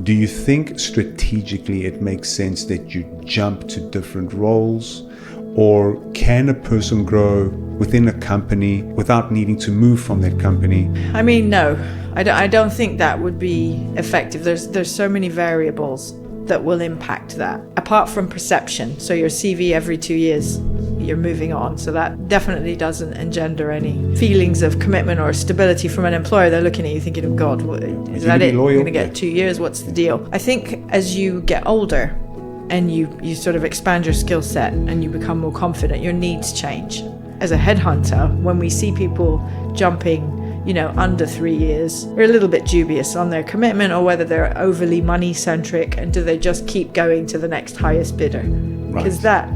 Do you think strategically it makes sense that you jump to different roles? Or can a person grow within a company without needing to move from that company? I mean, no, I don't think that would be effective. There's so many variables that will impact that, apart from perception. So your CV every 2 years, you're moving on. So that definitely doesn't engender any feelings of commitment or stability from an employer. They're looking at you thinking, oh God, is that it? You're going to get 2 years? What's the deal? I think as you get older, and you sort of expand your skill set and you become more confident, your needs change. As a headhunter, when we see people jumping, under 3 years, we're a little bit dubious on their commitment or whether they're overly money centric and do they just keep going to the next highest bidder. Because that,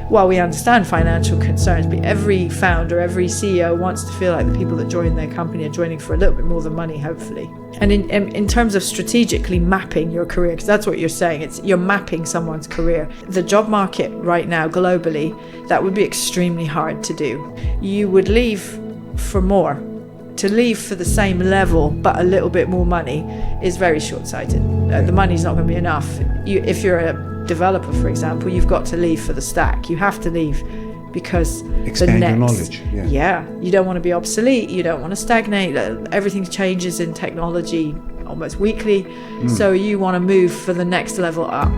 while we understand financial concerns, but every founder, every CEO wants to feel like the people that join their company are joining for a little bit more than money, hopefully. And in terms of strategically mapping your career, because that's what you're saying, you're mapping someone's career. The job market right now, globally, that would be extremely hard to do. You would leave for more. To leave for the same level but a little bit more money is very short-sighted. The money's not going to be enough. If you're a developer, for example, you've got to leave for the stack. You have to leave because expand your knowledge. Yeah, you don't want to be obsolete. You don't want to stagnate. Everything changes in technology almost weekly. So you want to move for the next level up.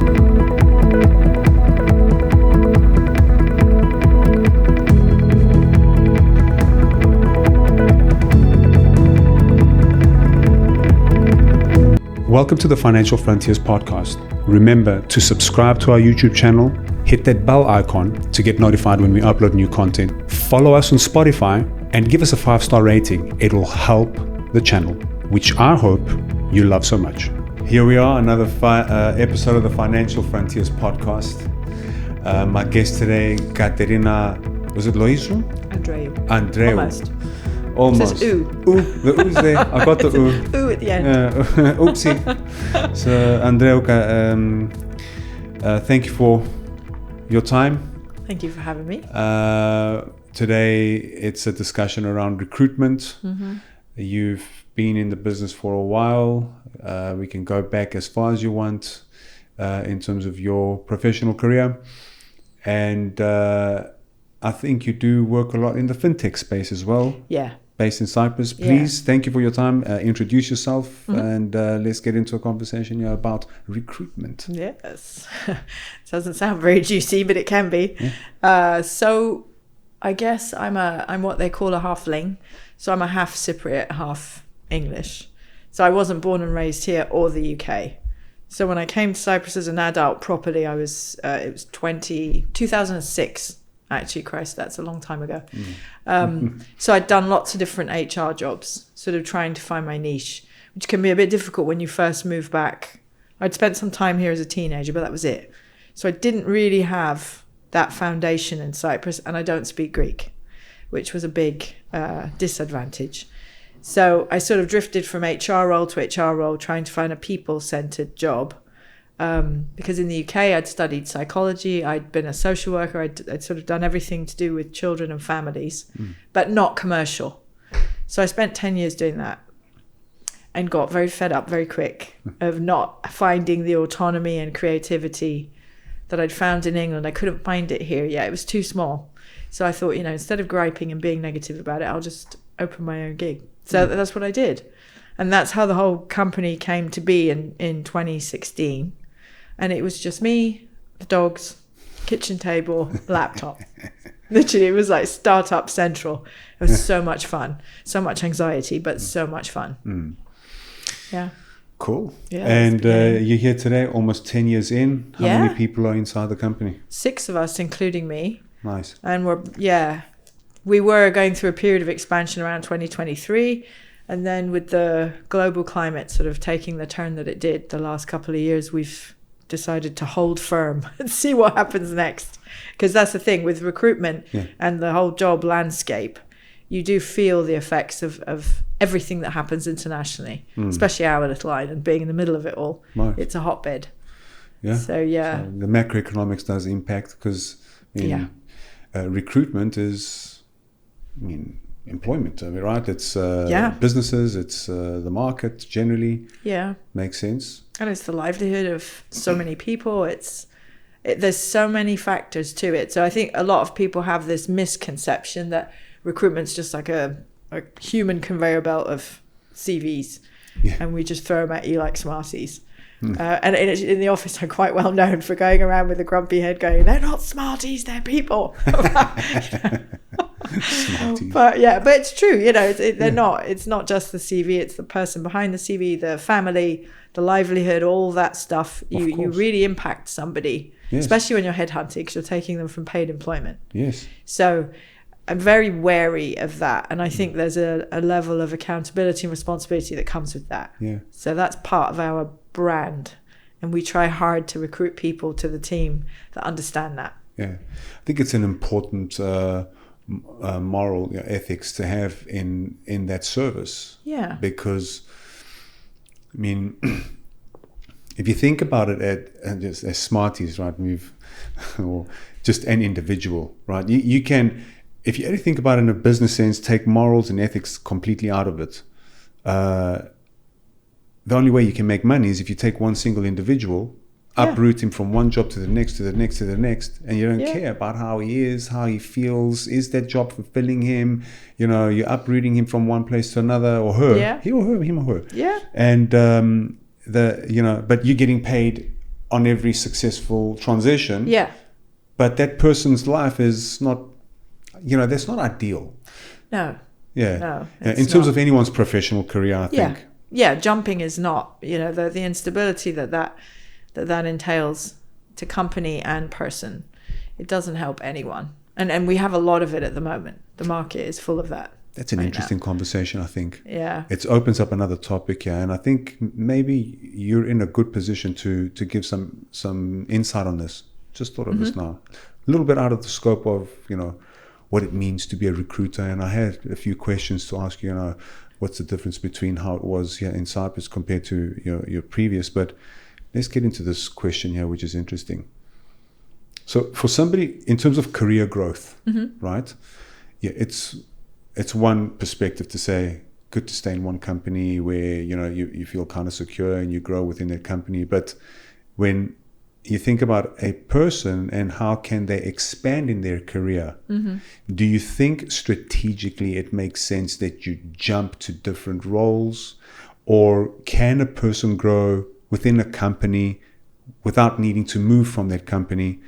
Welcome to the Financial Frontiers podcast. Remember to subscribe to our YouTube channel, hit that bell icon to get notified when we upload new content. Follow us on Spotify and give us a 5-star rating. It will help the channel, which I hope you love so much. Here we are, another episode of the Financial Frontiers podcast. My guest today, Katerina, was it Loisu? Andreou. Almost. It says ooh. Ooh, the ooh's there. I got the ooh. Ooh at the end. Oopsie. So, Andreou, thank you for your time. Thank you for having me. Today, it's a discussion around recruitment. Mm-hmm. You've been in the business for a while. We can go back as far as you want in terms of your professional career. And I think you do work a lot in the fintech space as well. Yeah. Based in Cyprus. Please, thank you for your time. Introduce yourself and let's get into a conversation about recruitment. Yes. It doesn't sound very juicy, but it can be. Yeah. So I guess I'm what they call a halfling. So I'm a half Cypriot, half English. So I wasn't born and raised here or the UK. So when I came to Cyprus as an adult properly, it was 2006. Actually, Christ, that's a long time ago. So I'd done lots of different HR jobs, sort of trying to find my niche, which can be a bit difficult when you first move back. I'd spent some time here as a teenager, but that was it. So I didn't really have that foundation in Cyprus, and I don't speak Greek, which was a big disadvantage. So I sort of drifted from HR role to HR role, trying to find a people-centered job. Because in the UK, I'd studied psychology, I'd been a social worker, I'd sort of done everything to do with children and families, but not commercial. So I spent 10 years doing that and got very fed up very quick of not finding the autonomy and creativity that I'd found in England. I couldn't find it here yet. It was too small. So I thought, instead of griping and being negative about it, I'll just open my own gig. So that's what I did. And that's how the whole company came to be in 2016. And it was just me, the dogs, kitchen table, laptop. Literally, it was like startup central. It was so much fun, so much anxiety, but so much fun. Yeah. Cool. Yeah, and you're here today, almost 10 years in. How many people are inside the company? 6 of us, including me. Nice. And we were going through a period of expansion around 2023. And then with the global climate sort of taking the turn that it did the last couple of years, we've decided to hold firm and see what happens next. Because that's the thing with recruitment and the whole job landscape. You do feel the effects of everything that happens internationally, especially our little island being in the middle of it all. Right. It's a hotbed. Yeah. So the macroeconomics does impact because recruitment is, employment, right? It's Yeah. businesses, it's the market generally. Yeah. Makes sense. And it's the livelihood of so many people. There's so many factors to it. So I think a lot of people have this misconception that recruitment's just like a human conveyor belt of CVs, and we just throw them at you like Smarties. And in the office, I'm quite well known for going around with a grumpy head going, they're not Smarties, they're people. Smarties. But it's true. They're not. It's not just the CV. It's the person behind the CV, the family, the livelihood, all that stuff. You really impact somebody, especially when you're headhunting, because you're taking them from paid employment. Yes. So I'm very wary of that. And I think there's a level of accountability and responsibility that comes with that. Yeah. So that's part of our brand. And we try hard to recruit people to the team that understand that. Yeah. I think it's an important moral ethics to have in that service. Yeah. Because, I mean, if you think about it as Smarties, right? Or just an individual, right? You can, if you only think about it in a business sense, take morals and ethics completely out of it. The only way you can make money is if you take one single individual, uproot him from one job to the next, to the next, to the next, and you don't care about how he is, how he feels. Is that job fulfilling him? You're uprooting him from one place to another, or her, he or her, him or her. Yeah. And but you're getting paid on every successful transition. Yeah. But that person's life is not, that's not ideal. No. Yeah. No. In terms of anyone's professional career, I think. Yeah. Jumping is not, the instability that entails to company and person. It doesn't help anyone. And we have a lot of it at the moment. The market is full of that. That's an interesting conversation, I think. Yeah. It opens up another topic here. And I think maybe you're in a good position to give some insight on this. Just thought of this now. A little bit out of the scope of, what it means to be a recruiter. And I had a few questions to ask you, what's the difference between how it was here in Cyprus compared to your previous. But let's get into this question here, which is interesting. So for somebody, in terms of career growth, right? Yeah, it's one perspective to say, good to stay in one company where, you feel kind of secure and you grow within that company. But when you think about a person and how can they expand in their career, do you think strategically it makes sense that you jump to different roles? Or can a person grow within a company without needing to move from that company?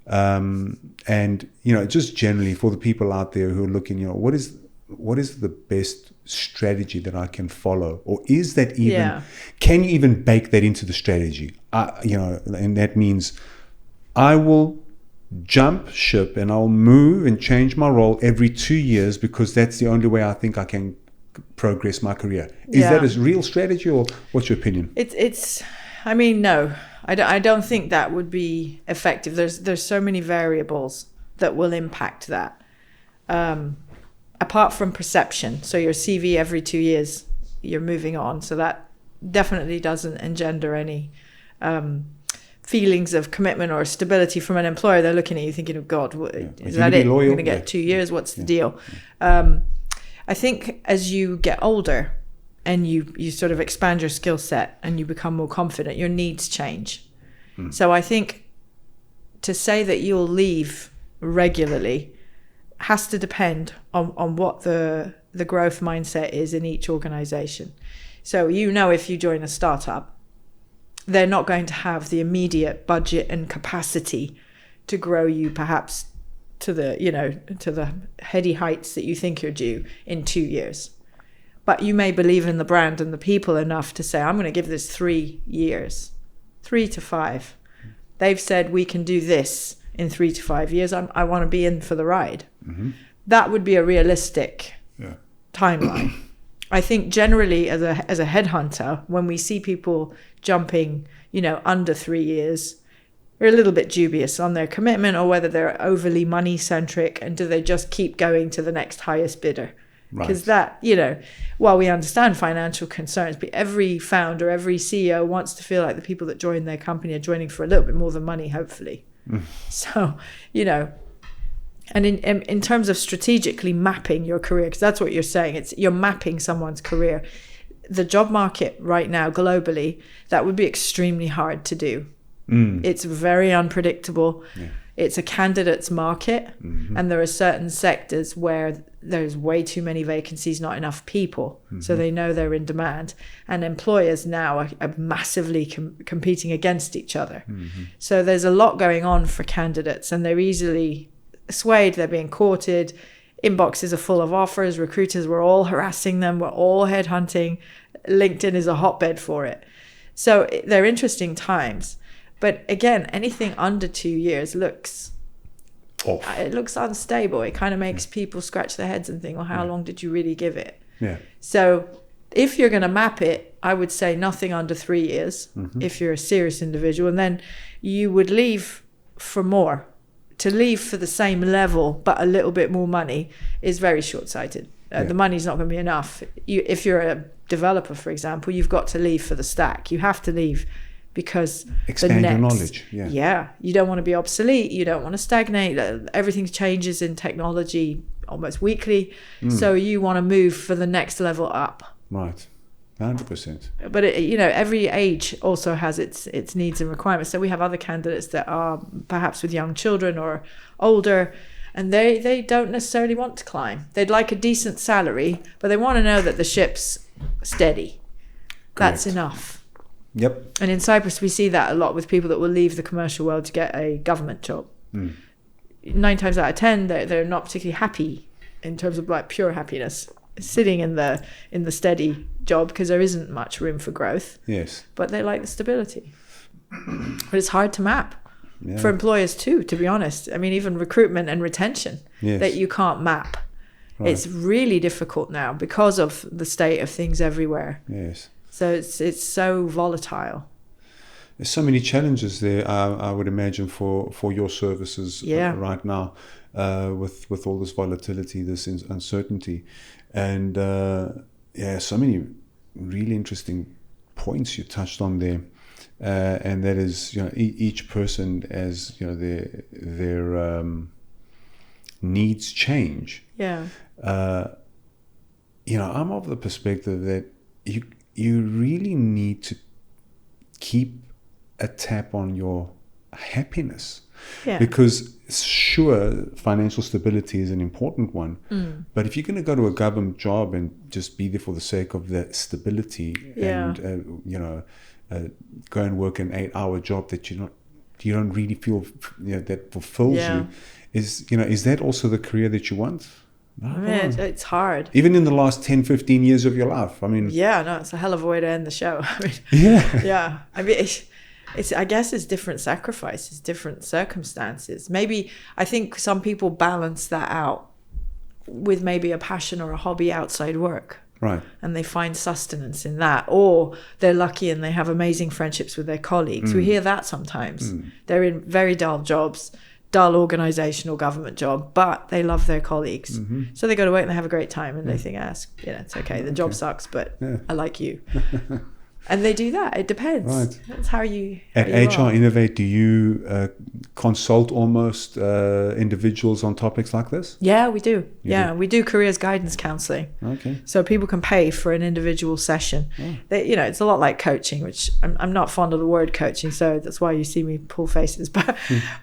And, just generally for the people out there who are looking, what is the best strategy that I can follow? Or is that even, can you even bake that into the strategy? And that means I will jump ship and I'll move and change my role every 2 years because that's the only way I think I can progress my career. Is that a real strategy, or what's your opinion? No, I don't think that would be effective. There's so many variables that will impact that. Apart from perception, so your CV every 2 years, you're moving on. So that definitely doesn't engender any feelings of commitment or stability from an employer. They're looking at you thinking, oh God, is that it? You're going to get 2 years? What's the deal? I think as you get older and you sort of expand your skill set and you become more confident, your needs change. So I think to say that you'll leave regularly has to depend on what the growth mindset is in each organization. So if you join a startup, they're not going to have the immediate budget and capacity to grow you perhaps to the heady heights that you think you're due in 2 years. But you may believe in the brand and the people enough to say, I'm going to give this 3 years, 3 to 5. They've said we can do this in 3 to 5 years. I want to be in for the ride. That would be a realistic timeline. I think generally as a headhunter, when we see people jumping, under 3 years, we're a little bit dubious on their commitment or whether they're overly money centric and do they just keep going to the next highest bidder. Because that, while we understand financial concerns, but every founder, every CEO wants to feel like the people that join their company are joining for a little bit more than money, hopefully. So, And in terms of strategically mapping your career, because that's what you're saying, you're mapping someone's career. The job market right now globally, that would be extremely hard to do. It's very unpredictable. Yeah. It's a candidate's market, and there are certain sectors where there's way too many vacancies, not enough people. So they know they're in demand, and employers now are massively competing against each other. So there's a lot going on for candidates, and they're easily swayed. They're being courted. Inboxes are full of offers. Recruiters were all harassing them. We're all headhunting. LinkedIn is a hotbed for it. So they're interesting times. But again, anything under 2 years looks off. It looks unstable. It kind of makes people scratch their heads and think, well, how long did you really give it? Yeah. So if you're going to map it, I would say nothing under 3 years if you're a serious individual. And then you would leave for more. To leave for the same level but a little bit more money is very short-sighted. The money's not going to be enough. If you're a developer, for example, you've got to leave for the stack. You have to leave because expand your knowledge. You don't want to be obsolete. You don't want to stagnate. Everything changes in technology almost weekly. So you want to move for the next level up. Right. 100%. But every age also has its needs and requirements. So we have other candidates that are perhaps with young children or older, and they don't necessarily want to climb. They'd like a decent salary, but they want to know that the ship's steady. Correct. That's enough. Yep. And in Cyprus, we see that a lot with people that will leave the commercial world to get a government job. 9 times out of 10, they're not particularly happy in terms of like pure happiness, sitting in the steady job because there isn't much room for growth. Yes. But they like the stability. But it's hard to map for employers too, to be honest. I mean, even recruitment and retention that you can't map. Right. It's really difficult now because of the state of things everywhere. Yes. So it's so volatile. There's so many challenges there, I would imagine, for your services right now, with all this volatility, this uncertainty. And so many really interesting points you touched on there. And that is, each person, as their needs change. Yeah. I'm of the perspective that you really need to keep a tap on your happiness. Yeah. Because sure, financial stability is an important one, but if you're going to go to a government job and just be there for the sake of that stability and go and work an 8-hour job that you don't really feel that fulfills you, is that also the career that you want? It's hard. Even in the last 10-15 years of your life. I mean, it's a hell of a way to end the show. I mean, I guess it's different sacrifices, different circumstances. Maybe I think some people balance that out with maybe a passion or a hobby outside work. Right. And they find sustenance in that. Or they're lucky and they have amazing friendships with their colleagues. We hear that sometimes. They're in very dull jobs, dull organizational government job, but they love their colleagues. So they go to work and they have a great time and they think, it's okay. The job sucks, but I like you. And they do that. It depends. Right. That's how you. At HR Innovate, do you consult almost individuals on topics like this? Yeah, we do. We do careers guidance counseling. Okay. So people can pay for an individual session. It's a lot like coaching, which I'm not fond of the word coaching, so that's why you see me pull faces. But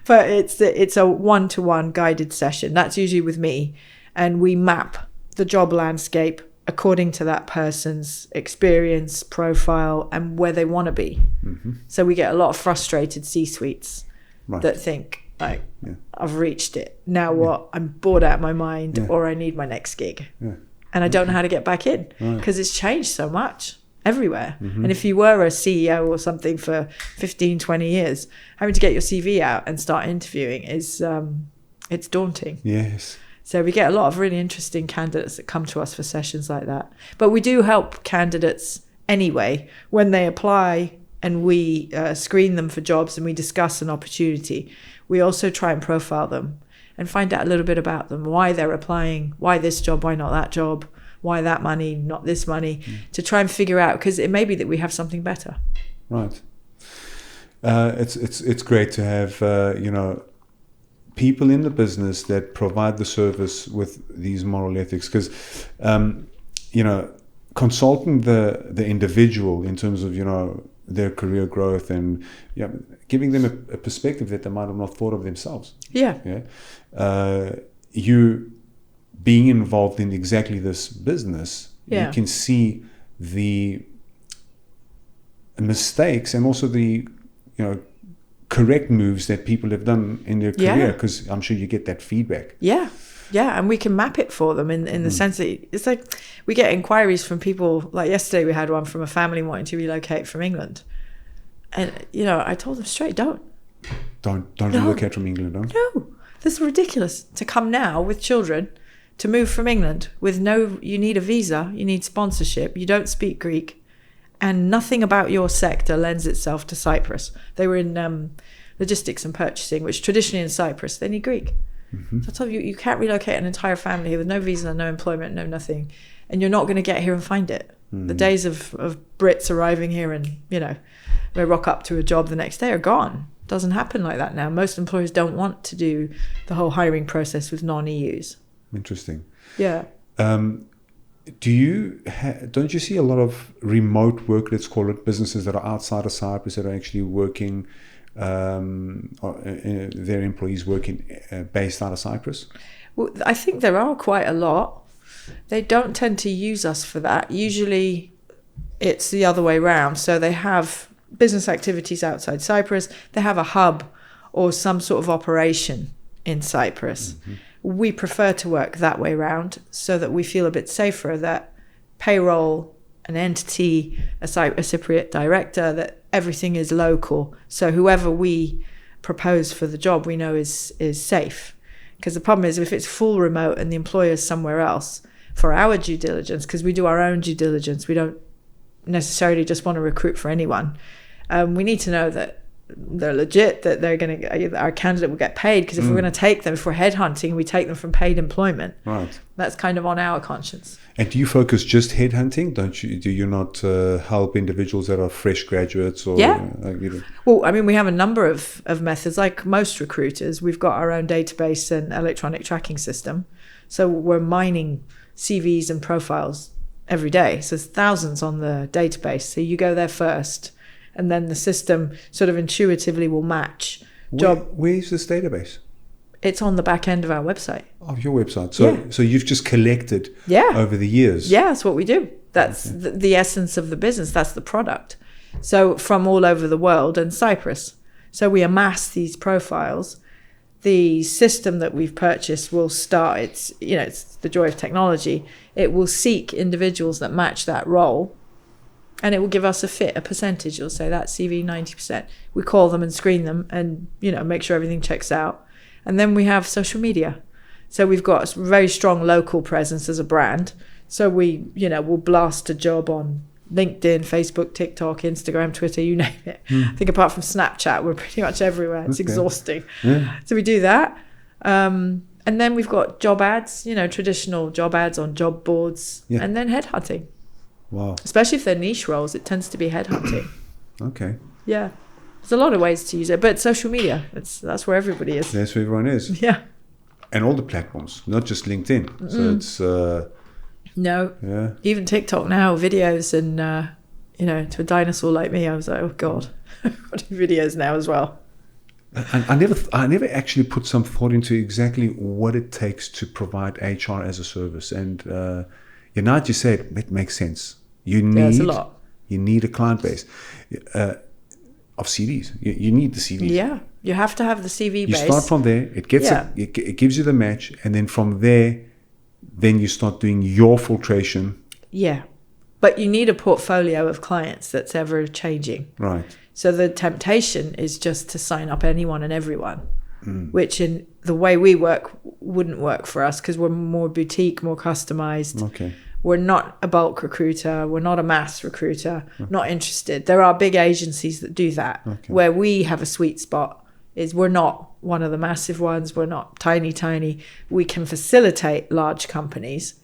it's a one-to-one guided session. That's usually with me, and we map the job landscape according to that person's experience, profile, and where they want to be. So we get a lot of frustrated C-suites that think, like, I've reached it. Now what? I'm bored out of my mind, or I need my next gig. And I don't know how to get back in because it's changed so much everywhere. And if you were a CEO or something for 15, 20 years, having to get your CV out and start interviewing is it's daunting. Yes. So we get a lot of really interesting candidates that come to us for sessions like that. But we do help candidates anyway when they apply, and we screen them for jobs and we discuss an opportunity. We also try and profile them and find out a little bit about them, why they're applying, why this job, why not that job, why that money, not this money, to try and figure out, because it may be that we have something better. Right. It's great to have, people in the business that provide the service with these moral ethics, because consulting the individual in terms of their career growth and giving them a perspective that they might have not thought of themselves. You being involved in exactly this business, you can see the mistakes and also the correct moves that people have done in their career, because I'm sure you get that feedback. And we can map it for them in the sense that it's like we get inquiries from people. Like yesterday we had one from a family wanting to relocate from England, and I told them straight, don't relocate from England. No, this is ridiculous to come now with children to move from England with you need a visa, you need sponsorship, you don't speak Greek, and nothing about your sector lends itself to Cyprus. They were in logistics and purchasing, which traditionally in Cyprus they need Greek. So I told you can't relocate an entire family here with no visa, no employment, no nothing, and you're not going to get here and find it. The days of Brits arriving here and they rock up to a job the next day are gone. Doesn't happen like that now. Most employers don't want to do the whole hiring process with non-EUs. Interesting. Don't you see a lot of remote work, let's call it, businesses that are outside of Cyprus that are actually working, their employees working based out of Cyprus? Well, I think there are quite a lot. They don't tend to use us for that. Usually it's the other way around. So they have business activities outside Cyprus. They have a hub or some sort of operation in Cyprus. We prefer to work that way around so that we feel a bit safer that payroll, an entity, a Cypriot director, that everything is local. So whoever we propose for the job, we know is safe. Because the problem is if it's full remote and the employer is somewhere else, for our due diligence, because we do our own due diligence, we don't necessarily just want to recruit for anyone. We need to know that they're legit, that they're going to, our candidate will get paid, because if we're going to take them, if we're headhunting, we take them from paid employment. Right. That's kind of on our conscience. And do you focus just headhunting? Do you not help individuals that are fresh graduates? Or, Well, I mean, we have a number of methods. Like most recruiters, we've got our own database and electronic tracking system. So we're mining CVs and profiles every day. So there's thousands on the database. So you go there first, and then the system sort of intuitively will match job. Where's this database? It's on the back end of our website. Of your website. So you've just collected over the years. Yeah, that's what we do. That's the essence of the business. That's the product. So from all over the world and Cyprus. So we amass these profiles. The system that we've purchased will start, it's the joy of technology. It will seek individuals that match that role, and it will give us a percentage. It'll say that CV 90%. We call them and screen them and, make sure everything checks out. And then we have social media. So we've got a very strong local presence as a brand. So we'll blast a job on LinkedIn, Facebook, TikTok, Instagram, Twitter, you name it. I think apart from Snapchat, we're pretty much everywhere. It's exhausting. Yeah. So we do that. And then we've got job ads, traditional job ads on job boards, and then headhunting. Wow. Especially if they're niche roles, it tends to be headhunting. Okay. Yeah. There's a lot of ways to use it, but social media, that's where everybody is. That's where everyone is. Yeah. And all the platforms, not just LinkedIn. So it's... No. Yeah. Even TikTok now, videos, and, to a dinosaur like me, I was like, oh, God. I do videos now as well. And I never actually put some thought into exactly what it takes to provide HR as a service. And now that you say it makes sense. It's a lot. You need a client base of CVs. You need the CVs. Yeah, you have to have the CV base. You start from there. It gets it gives you the match, and then from there, then you start doing your filtration. Yeah, but you need a portfolio of clients that's ever changing. Right. So the temptation is just to sign up anyone and everyone, which in the way we work wouldn't work for us because we're more boutique, more customized. Okay. We're not a bulk recruiter. We're not a mass recruiter. Okay. Not interested. There are big agencies that do that. Okay. Where we have a sweet spot is we're not one of the massive ones. We're not tiny. We can facilitate large companies,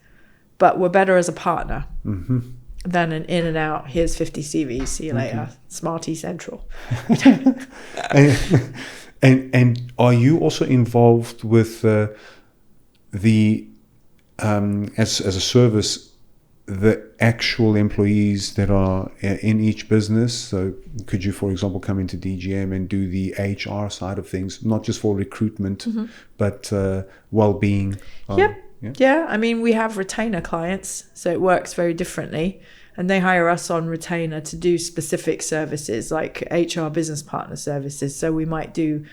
but we're better as a partner. Mm-hmm. than an in and out, here's 50 CVs, see you later, Smarty Central. And are you also involved with as a service, the actual employees that are in each business? So could you, for example, come into DGM and do the HR side of things, not just for recruitment, but well-being? Yeah. I mean, we have retainer clients, so it works very differently. And they hire us on retainer to do specific services like HR business partner services. So we might do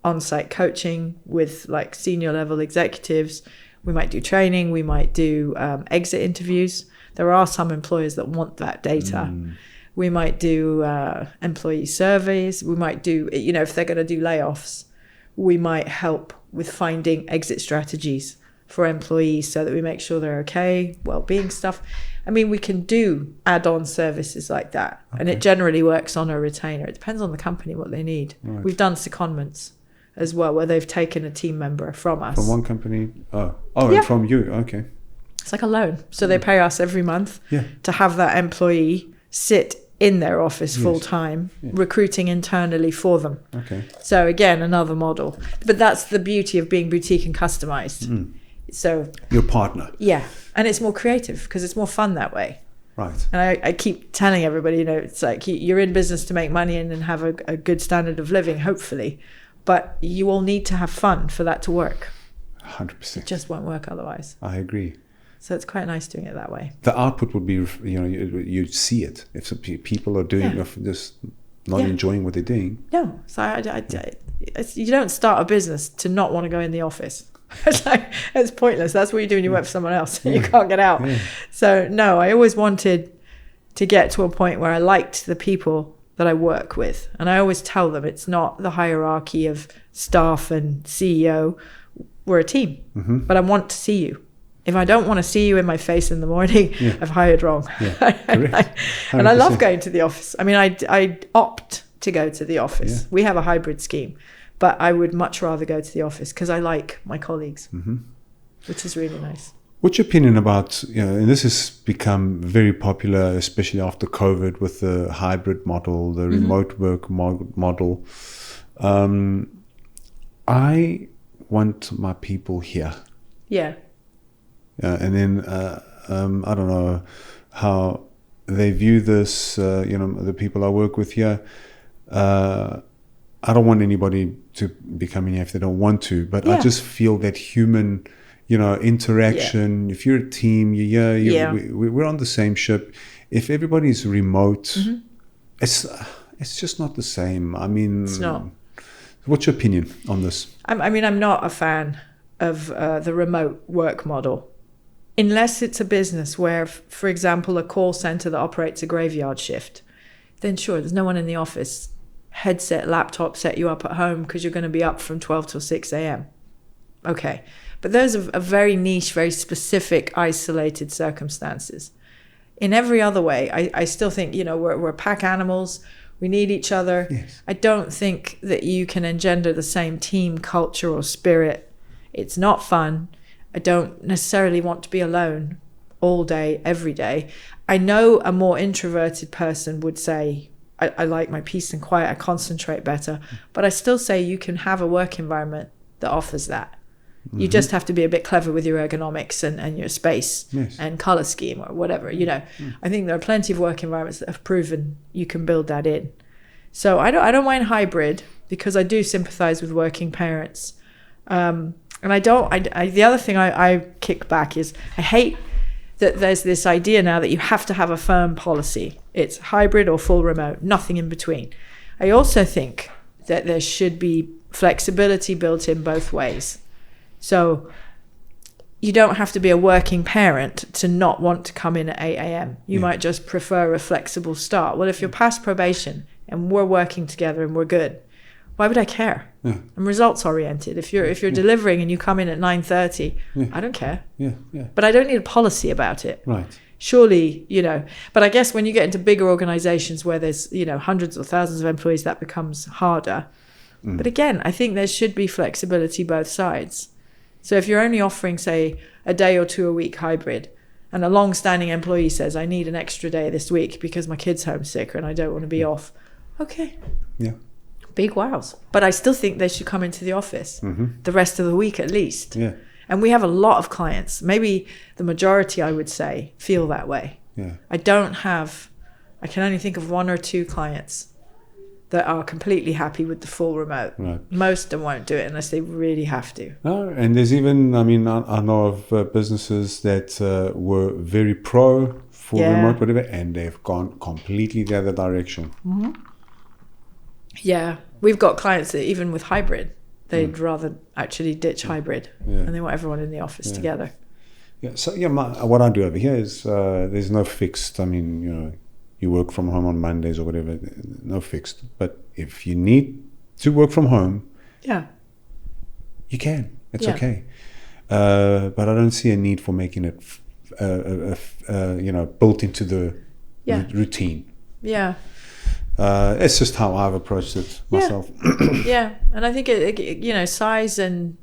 on-site coaching with like senior level executives. We might do training. We might do exit interviews. There are some employers that want that data. We might do employee surveys. We might do, if they're going to do layoffs, we might help with finding exit strategies for employees so that we make sure they're okay, well-being stuff. I mean, we can do add-on services like that. And it generally works on a retainer. It depends on the company, what they need. Right. We've done secondments as well, where they've taken a team member from us. From one company? And from you, okay. It's like a loan. So they pay us every month to have that employee sit in their office full time, recruiting internally for them. Okay. So again, another model. But that's the beauty of being boutique and customized. So your partner. Yeah. And it's more creative because it's more fun that way. Right. And I keep telling everybody, it's like you're in business to make money and have a good standard of living, hopefully. But you will need to have fun for that to work. 100%. It just won't work otherwise. I agree. So it's quite nice doing it that way. The output would be, you'd see it. If some people are doing just not enjoying what they're doing. No. So you don't start a business to not want to go in the office. It's pointless. That's what you do when you work for someone else. You can't get out. So no, I always wanted to get to a point where I liked the people that I work with. And I always tell them it's not the hierarchy of staff and CEO. We're a team, but I want to see you. If I don't want to see you in my face in the morning, I've hired wrong. And I love going to the office. I mean, I opt to go to the office. We have a hybrid scheme. But I would much rather go to the office because I like my colleagues, which is really nice. What's your opinion about, and this has become very popular, especially after COVID with the hybrid model, the remote work model. I want my people here. Yeah. And then I don't know how they view this, the people I work with here. I don't want anybody to be coming here if they don't want to, but I just feel that human, interaction. If you're a team, we're on the same ship. If everybody's remote, it's just not the same. I mean, it's not. What's your opinion on this? I'm not a fan of the remote work model, unless it's a business where, for example, a call center that operates a graveyard shift. Then sure, there's no one in the office. Headset, laptop, set you up at home because you're going to be up from 12 till 6 a.m. Okay. But those are very niche, very specific, isolated circumstances. In every other way, I still think, we're pack animals. We need each other. Yes. I don't think that you can engender the same team culture or spirit. It's not fun. I don't necessarily want to be alone all day, every day. I know a more introverted person would say, I like my peace and quiet, I concentrate better. But I still say you can have a work environment that offers that. You just have to be a bit clever with your ergonomics and your space and color scheme or whatever. I think there are plenty of work environments that have proven you can build that in. So I don't mind hybrid because I do sympathize with working parents. And the other thing I kick back is I hate that there's this idea now that you have to have a firm policy. It's hybrid or full remote, nothing in between. I also think that there should be flexibility built in both ways. So you don't have to be a working parent to not want to come in at 8 a.m. You might just prefer a flexible start. Well, if you're past probation and we're working together and we're good, why would I care? I'm results oriented. If you're delivering and you come in at 9:30, I don't care. But I don't need a policy about it. Right. Surely, but I guess when you get into bigger organizations where there's, hundreds or thousands of employees, that becomes harder. But again, I think there should be flexibility both sides. So if you're only offering, say, a day or two a week hybrid, and a long-standing employee says, I need an extra day this week because my kid's homesick and I don't want to be off. Okay. Yeah. Big wows. But I still think they should come into the office the rest of the week at least. Yeah. And we have a lot of clients, maybe the majority, I would say, feel that way. Yeah. I can only think of 1 or 2 clients that are completely happy with the full remote. Right. Most of them won't do it unless they really have to. No, and there's even, I mean, I know of businesses that were very pro for remote, whatever, and they've gone completely the other direction. Mm-hmm. Yeah. We've got clients that even with hybrid, they'd rather actually ditch hybrid and they want everyone in the office together. Yeah. So, what I do over here is there's no fixed, I mean, you know, you work from home on Mondays or whatever, no fixed. But if you need to work from home, you can. It's okay. But I don't see a need for making it, built into the routine. Yeah. It's just how I've approached it myself. Yeah. And I think, size and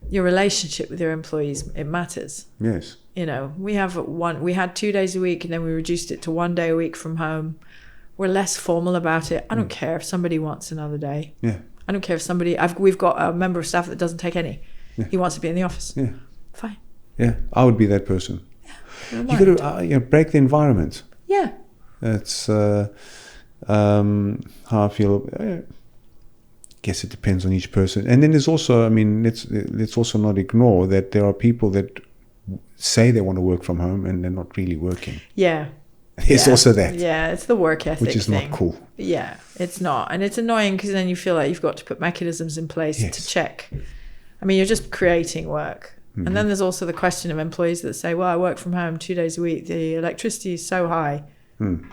your relationship with your employees, it matters. Yes. You know, we had 2 days a week and then we reduced it to 1 day a week from home. We're less formal about it. I don't care if somebody wants another day. Yeah. I don't care if we've got a member of staff that doesn't take any. Yeah. He wants to be in the office. Yeah. Fine. Yeah. I would be that person. Yeah. You got to break the environment. Yeah. That's how I feel. Guess it depends on each person. And then there's also, I mean, let's also not ignore that there are people that say they want to work from home and they're not really working. Yeah. It's also that. Yeah, it's the work ethic which is thing. Not cool. Yeah, it's not. And it's annoying because then you feel like you've got to put mechanisms in place to check. I mean, you're just creating work. Mm-hmm. And then there's also the question of employees that say, well, I work from home 2 days a week. The electricity is so high.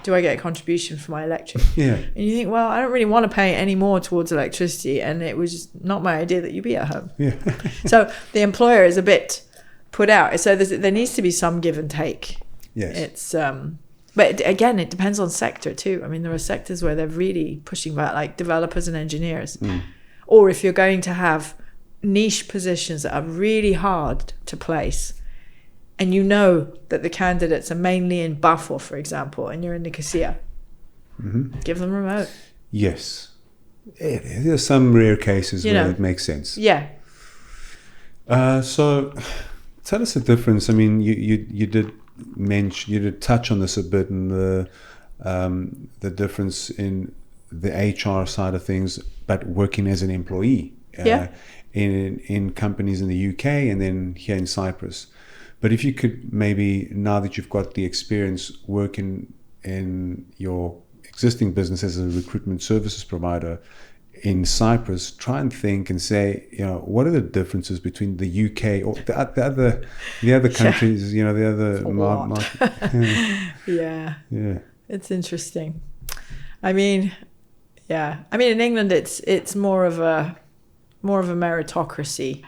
Do I get a contribution for my electric? Yeah. And you think, well, I don't really want to pay any more towards electricity. And it was not my idea that you be at home. Yeah. So the employer is a bit put out. So there needs to be some give and take. Yes. It's but again, it depends on sector too. I mean, there are sectors where they're really pushing back, like developers and engineers. Or if you're going to have niche positions that are really hard to place, and you know that the candidates are mainly in Buffalo, for example, and you're in Nicosia, give them remote. Yes. There's some rare cases where it makes sense. Yeah. So tell us the difference. I mean, you did touch on this a bit, and the difference in the HR side of things, but working as an employee in companies in the UK and then here in Cyprus. But if you could maybe, now that you've got the experience working in your existing business as a recruitment services provider in Cyprus, try and think and say, what are the differences between the UK or the other countries, the other market? Yeah. It's interesting. I mean, in England, it's more of a meritocracy.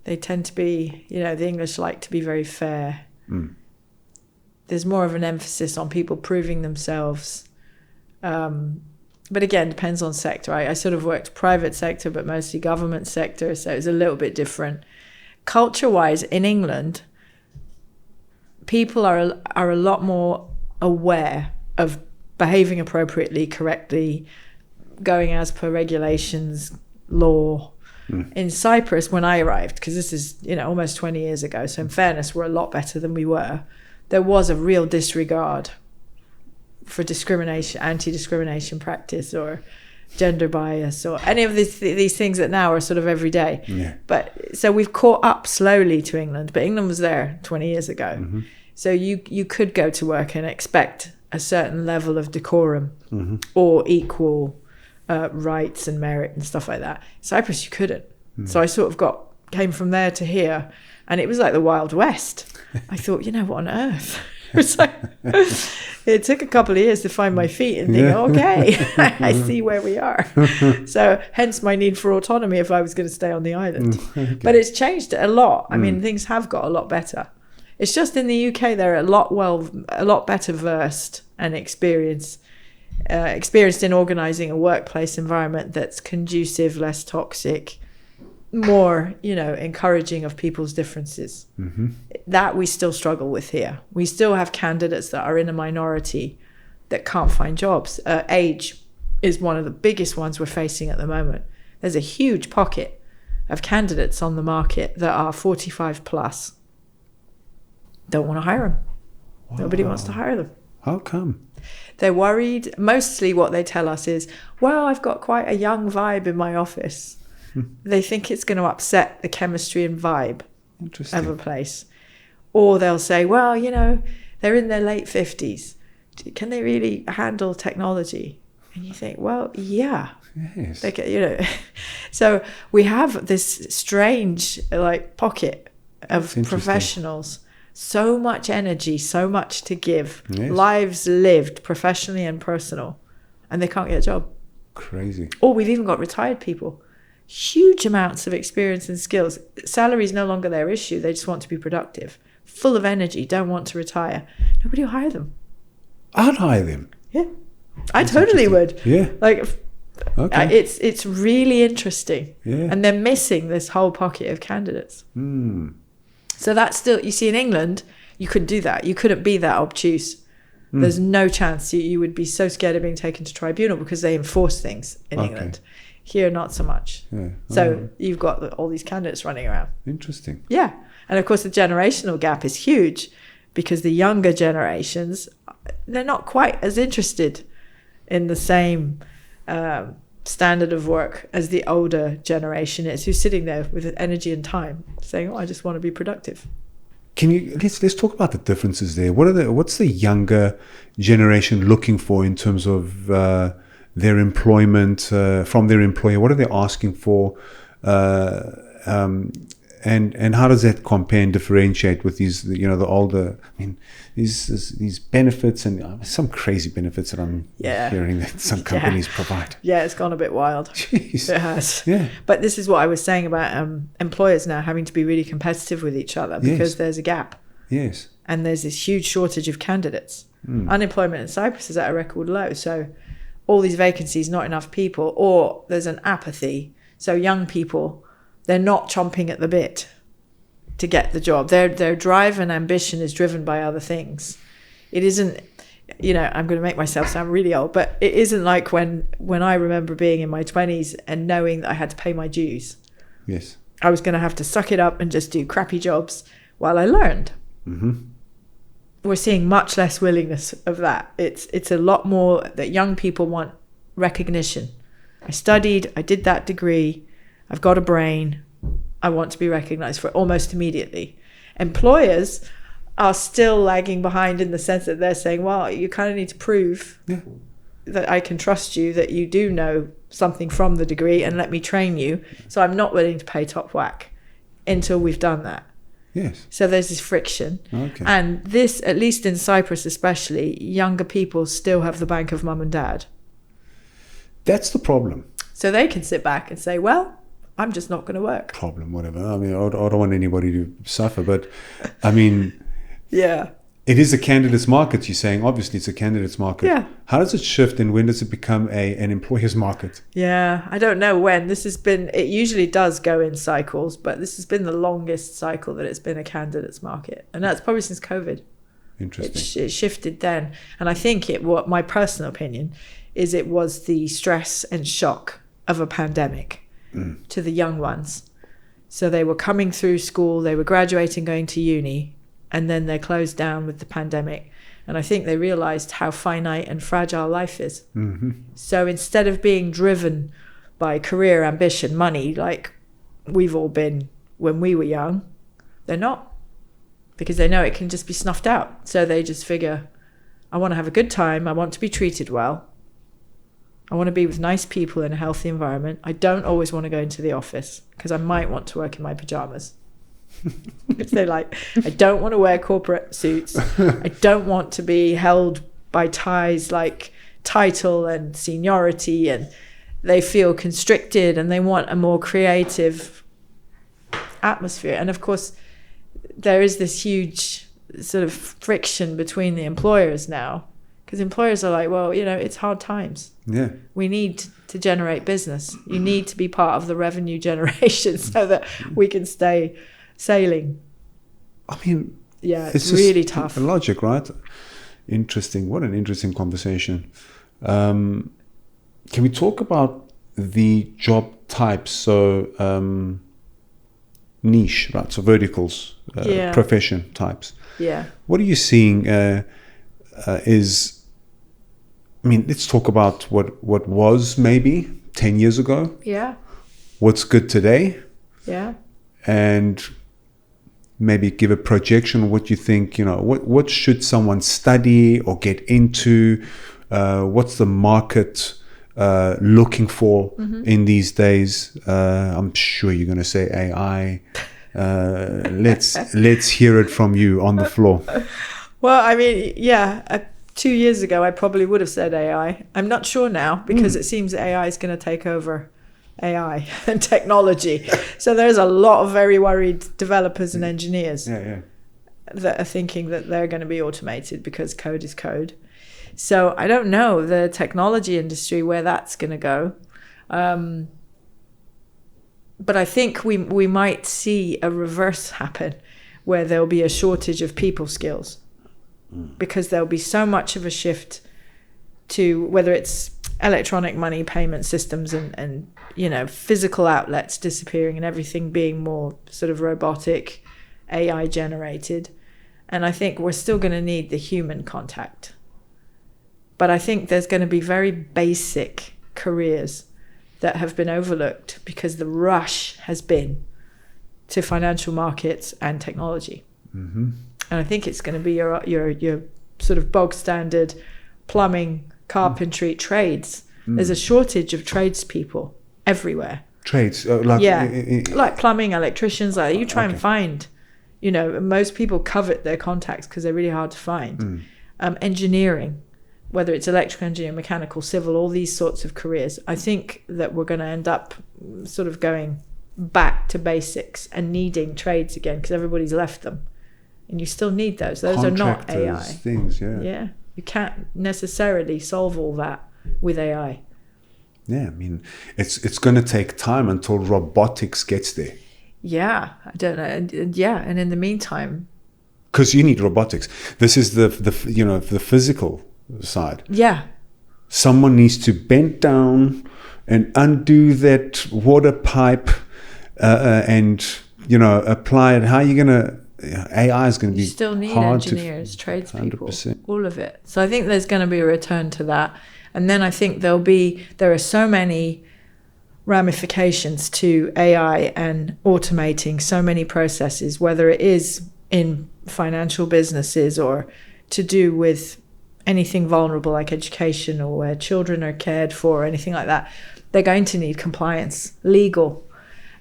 They tend to be, the English like to be very fair. There's more of an emphasis on people proving themselves. But again, depends on sector. I sort of worked private sector, but mostly government sector, so it's a little bit different. Culture-wise, in England, people are a lot more aware of behaving appropriately, correctly, going as per regulations, law. In Cyprus, when I arrived, because this is almost 20 years ago, so in fairness, we're a lot better than we were. There was a real disregard for discrimination, anti-discrimination practice, or gender bias, or any of these things that now are sort of every day. Yeah. But so we've caught up slowly to England, but England was there 20 years ago. So you could go to work and expect a certain level of decorum or equal rights and merit and stuff like that. Cyprus, you couldn't. So I sort of came from there to here, and it was like the Wild West. I thought, what on earth? It's like, it took a couple of years to find my feet and think, okay, I see where we are. So hence my need for autonomy if I was going to stay on the island. Okay. But it's changed a lot. I mean, things have got a lot better. It's just in the UK, they're a lot better versed and experienced in organising a workplace environment that's conducive, less toxic, more, encouraging of people's differences. That we still struggle with here. We still have candidates that are in a minority that can't find jobs. Age is one of the biggest ones we're facing at the moment. There's a huge pocket of candidates on the market that are 45 plus. Don't want to hire them. Wow. Nobody wants to hire them. How come? They're worried. Mostly what they tell us is, well, I've got quite a young vibe in my office. They think it's going to upset the chemistry and vibe of a place. Or they'll say, well, they're in their late 50s. Can they really handle technology? And you think, well, yeah. Yes. They can, So we have this strange pocket of professionals. So much energy, so much to give. Yes. Lives lived professionally and personal. And they can't get a job. Crazy. Or we've even got retired people. Huge amounts of experience and skills. Salary is no longer their issue. They just want to be productive. Full of energy, don't want to retire. Nobody will hire them. I'd hire them. Yeah. I totally would. Yeah. Okay. It's really interesting. Yeah. And they're missing this whole pocket of candidates. So that's still, you see, in England, you couldn't do that. You couldn't be that obtuse. There's no chance. You would be so scared of being taken to tribunal because they enforce things in England. Here, not so much. Yeah. So you've got all these candidates running around. Interesting. Yeah. And of course, the generational gap is huge because the younger generations, they're not quite as interested in the same standard of work as the older generation is, who's sitting there with energy and time saying, I just want to be productive. Can you let's talk about the differences there. What's the younger generation looking for in terms of their employment from their employer? What are they asking for? And how does that compare and differentiate with these, the older, these benefits and some crazy benefits that I'm hearing that some companies provide. Yeah, it's gone a bit wild. Jeez. It has. Yeah. But this is what I was saying about employers now having to be really competitive with each other because there's a gap. Yes. And there's this huge shortage of candidates. Unemployment in Cyprus is at a record low. So all these vacancies, not enough people, or there's an apathy. So young people, they're not chomping at the bit to get the job. Their drive and ambition is driven by other things. It isn't, I'm going to make myself sound really old, but it isn't like when I remember being in my 20s and knowing that I had to pay my dues. Yes. I was going to have to suck it up and just do crappy jobs while I learned. We're seeing much less willingness of that. It's a lot more that young people want recognition. I studied, I did that degree, I've got a brain, I want to be recognized for it almost immediately. Employers are still lagging behind in the sense that they're saying, well, you kind of need to prove that I can trust you, that you do know something from the degree and let me train you. So I'm not willing to pay top whack until we've done that. Yes. So there's this friction. Okay. And this, at least in Cyprus especially, younger people still have the bank of mum and dad. That's the problem. So they can sit back and say, well, I'm just not going to work. Problem, whatever. I mean, I don't want anybody to suffer, but I mean, yeah, it is a candidate's market. You're saying, obviously, it's a candidate's market. Yeah. How does it shift, and when does it become an employer's market? Yeah, I don't know when. It usually does go in cycles, but this has been the longest cycle that it's been a candidate's market, and that's probably since COVID. Interesting. It shifted then, and I think what my personal opinion is, it was the stress and shock of a pandemic to the young ones. So they were coming through school, they were graduating, going to uni, and then they closed down with the pandemic. And I think they realized how finite and fragile life is. So instead of being driven by career ambition, money, like we've all been when we were young, they're not, because they know it can just be snuffed out. So they just figure, I want to have a good time, I want to be treated well, I want to be with nice people in a healthy environment. I don't always want to go into the office because I might want to work in my pajamas. I don't want to wear corporate suits. I don't want to be held by ties like title and seniority, and they feel constricted and they want a more creative atmosphere. And of course, there is this huge sort of friction between the employers now, because employers are like, well, it's hard times. Yeah. We need to generate business. You need to be part of the revenue generation so that we can stay sailing. I mean, yeah, it's really tough. Logic, right? Interesting. What an interesting conversation. Can we talk about the job types? So niche, right? So verticals, profession types. Yeah. What are you seeing let's talk about what was maybe 10 years ago. Yeah. What's good today. Yeah. And maybe give a projection of what you think, what should someone study or get into? What's the market looking for in these days? I'm sure you're going to say AI. Let's hear it from you on the floor. Well, I mean, 2 years ago, I probably would have said AI. I'm not sure now because it seems that AI is going to take over AI and technology. So there's a lot of very worried developers and engineers that are thinking that they're going to be automated because code is code. So I don't know the technology industry where that's going to go. But I think we might see a reverse happen where there'll be a shortage of people skills because there'll be so much of a shift to whether it's electronic money payment systems and physical outlets disappearing and everything being more sort of robotic, AI generated. And I think we're still going to need the human contact. But I think there's going to be very basic careers that have been overlooked because the rush has been to financial markets and technology. Mm-hmm. And I think it's going to be your sort of bog standard plumbing, carpentry, trades. There's a shortage of tradespeople everywhere. Trades? Like plumbing, electricians. Like you try and find, most people covet their contacts because they're really hard to find. Engineering, whether it's electrical engineering, mechanical, civil, all these sorts of careers. I think that we're going to end up sort of going back to basics and needing trades again because everybody's left them. And you still need those. Those are not AI. Things, Yeah. You can't necessarily solve all that with AI. Yeah, I mean, it's going to take time until robotics gets there. Yeah, I don't know. And in the meantime, because you need robotics. This is the physical side. Yeah. Someone needs to bend down and undo that water pipe and apply it. How are you going to? AI is going to be. You still need hard engineers, tradespeople, 100%. all of it. So I think there's going to be a return to that. And then I think there are so many ramifications to AI and automating so many processes, whether it is in financial businesses or to do with anything vulnerable like education or where children are cared for or anything like that. They're going to need compliance, legal.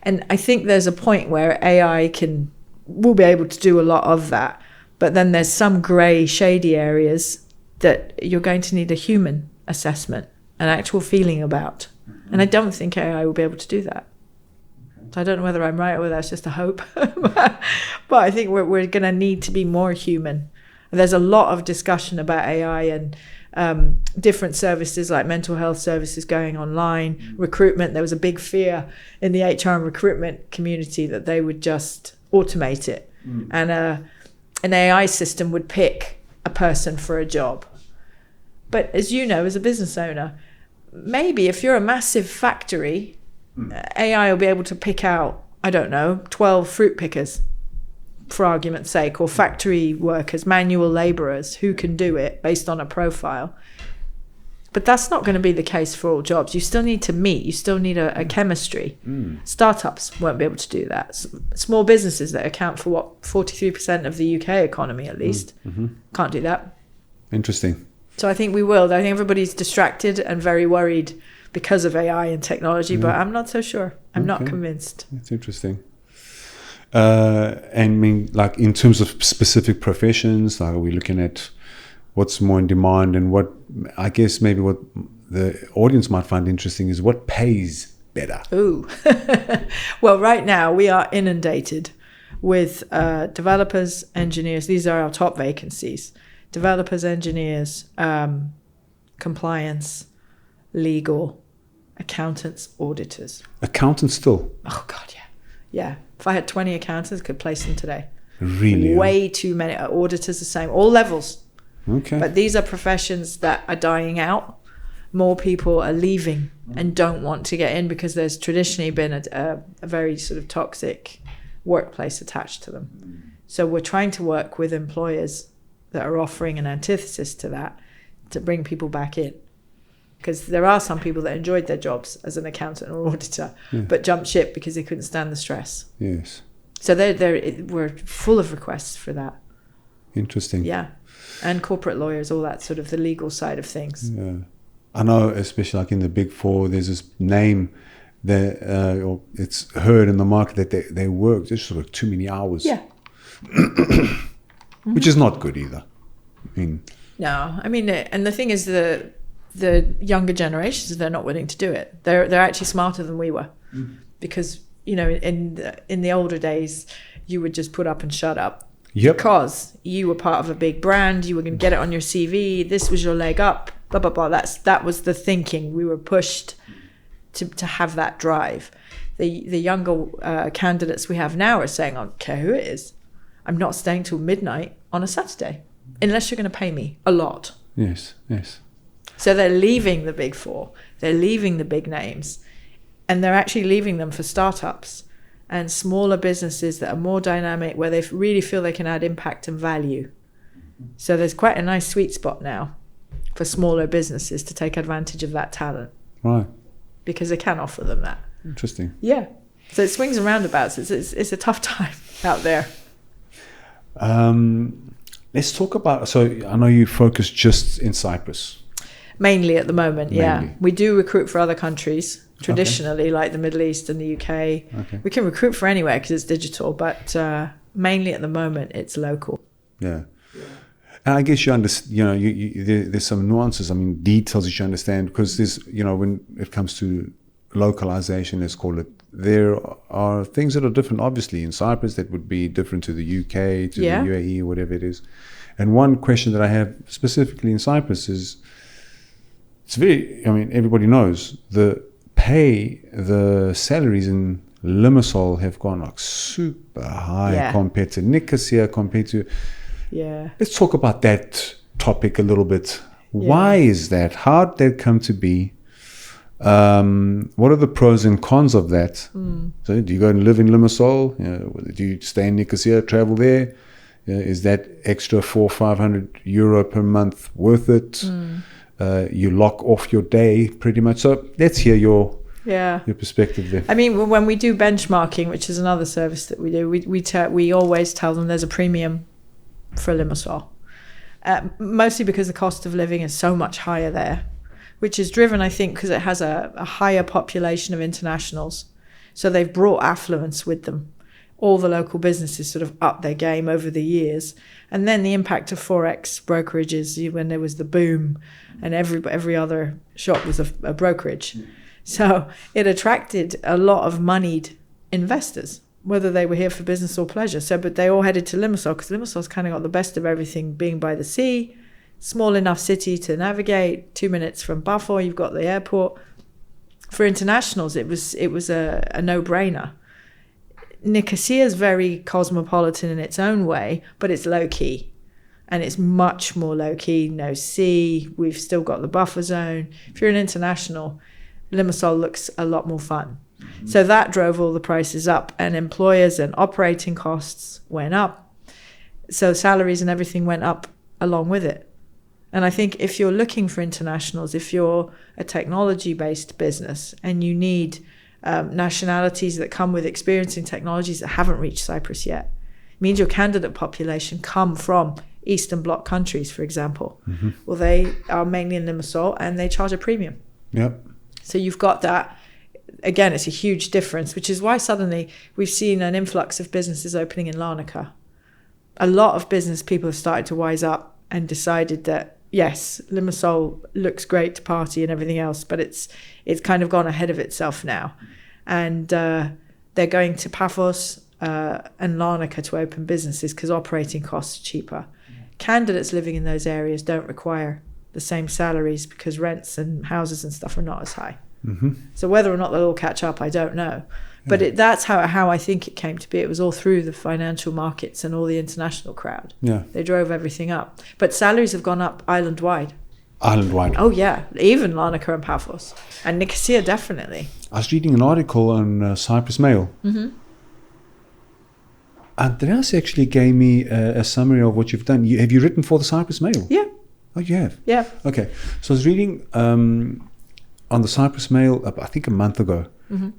And I think there's a point where AI will be able to do a lot of that. But then there's some grey, shady areas that you're going to need a human assessment, an actual feeling about. And I don't think AI will be able to do that. So I don't know whether I'm right or whether that's just a hope. But I think we're going to need to be more human. There's a lot of discussion about AI and different services like mental health services going online, recruitment. There was a big fear in the HR and recruitment community that they would just automate it and an AI system would pick a person for a job. But as you know, as a business owner, maybe if you're a massive factory, AI will be able to pick out, 12 fruit pickers, for argument's sake, or factory workers, manual laborers who can do it based on a profile. But that's not going to be the case for all jobs. You still need to meet. You still need a chemistry. Startups won't be able to do that. Small businesses that account for 43% of the UK economy at least can't do that. Interesting. So I think we will. I think everybody's distracted and very worried because of AI and technology, but I'm not so sure. I'm not convinced. That's interesting. And I mean, like in terms of specific professions, like are we looking at what's more in demand and what I guess maybe what the audience might find interesting is what pays better? Ooh. Well, right now we are inundated with developers, engineers. These are our top vacancies. Developers, engineers, compliance, legal, accountants, auditors. Accountants still? Oh, God, yeah. Yeah. If I had 20 accountants, I could place them today. Really? Way too many. Auditors the same, all levels. Okay. But these are professions that are dying out. More people are leaving and don't want to get in because there's traditionally been a very sort of toxic workplace attached to them. So we're trying to work with employers that are offering an antithesis to that to bring people back in. Because there are some people that enjoyed their jobs as an accountant or auditor, but jumped ship because they couldn't stand the stress. Yes. So we're full of requests for that. Interesting. Yeah. And corporate lawyers, all that sort of the legal side of things. Yeah. I know, especially like in the Big Four, there's this name that or it's heard in the market that they work just sort of too many hours. Yeah. Which is not good either. I mean, no, I mean, and the thing is, the younger generations, they're not willing to do it. They're actually smarter than we were, because in the older days, you would just put up and shut up. Yep. Because you were part of a big brand, you were going to get it on your CV. This was your leg up. Blah blah blah. That was the thinking. We were pushed to have that drive. The younger candidates we have now are saying, I don't care who it is. I'm not staying till midnight on a Saturday, unless you're going to pay me a lot. Yes, yes. So they're leaving the Big Four. They're leaving the big names. And they're actually leaving them for startups and smaller businesses that are more dynamic, where they really feel they can add impact and value. So there's quite a nice sweet spot now for smaller businesses to take advantage of that talent. Right. Because they can offer them that. Interesting. Yeah. So it swings and roundabouts. It's a tough time out there. Let's talk about, so I know you focus just in Cyprus. Mainly at the moment, yeah. Mainly. We do recruit for other countries, traditionally, like the Middle East and the UK. Okay. We can recruit for anywhere because it's digital, but mainly at the moment, it's local. Yeah. And I guess you understand, there's some nuances, details that you understand, because there's, when it comes to localization, let's call it, there are things that are different, obviously, in Cyprus that would be different to the UK, to the UAE, whatever it is. And one question that I have specifically in Cyprus is, everybody knows the salaries in Limassol have gone like super high compared to Nicosia, compared to... Yeah. Let's talk about that topic a little bit. Yeah. Why is that? How did that come to be? What are the pros and cons of that? So do you go and live in Limassol? Do you stay in Nicosia, travel there? Is that extra 400-500 euro per month worth it? You lock off your day pretty much. So let's hear your perspective there. When we do benchmarking, which is another service that we do, we always tell them there's a premium for Limassol, mostly because the cost of living is so much higher there, which is driven, I think, because it has a higher population of internationals. So they've brought affluence with them. All the local businesses sort of upped their game over the years. And then the impact of Forex brokerages, when there was the boom and every other shop was a brokerage. So it attracted a lot of moneyed investors, whether they were here for business or pleasure. But they all headed to Limassol, because Limassol's kind of got the best of everything, being by the sea, small enough city to navigate, 2 minutes from Bafo, you've got the airport. For internationals, it was a no-brainer. Nicosia is very cosmopolitan in its own way, but it's low-key. And it's much more low-key, no sea, we've still got the buffer zone. If you're an international, Limassol looks a lot more fun. So that drove all the prices up, and employers and operating costs went up. So salaries and everything went up along with it. And I think if you're looking for internationals, if you're a technology-based business and you need nationalities that come with experience in technologies that haven't reached Cyprus yet, it means your candidate population come from Eastern Bloc countries, for example. Well, they are mainly in Limassol and they charge a premium. Yep. So you've got that. Again, it's a huge difference, which is why suddenly we've seen an influx of businesses opening in Larnaca. A lot of business people have started to wise up and decided that, yes, Limassol looks great to party and everything else, but it's kind of gone ahead of itself now. And they're going to Paphos and Larnaca to open businesses because operating costs are cheaper. Candidates living in those areas don't require the same salaries because rents and houses and stuff are not as high. So whether or not they'll all catch up, I don't know. But that's how I think it came to be. It was all through the financial markets and all the international crowd. Yeah. They drove everything up. But salaries have gone up island-wide. Island-wide. Oh, yeah. Even Larnaca and Paphos. And Nicosia, definitely. I was reading an article on Cyprus Mail. Andreas actually gave me a summary of what you've done. Have you written for the Cyprus Mail? Yeah. Oh, you have? Yeah. Okay. So I was reading on the Cyprus Mail, I think a month ago,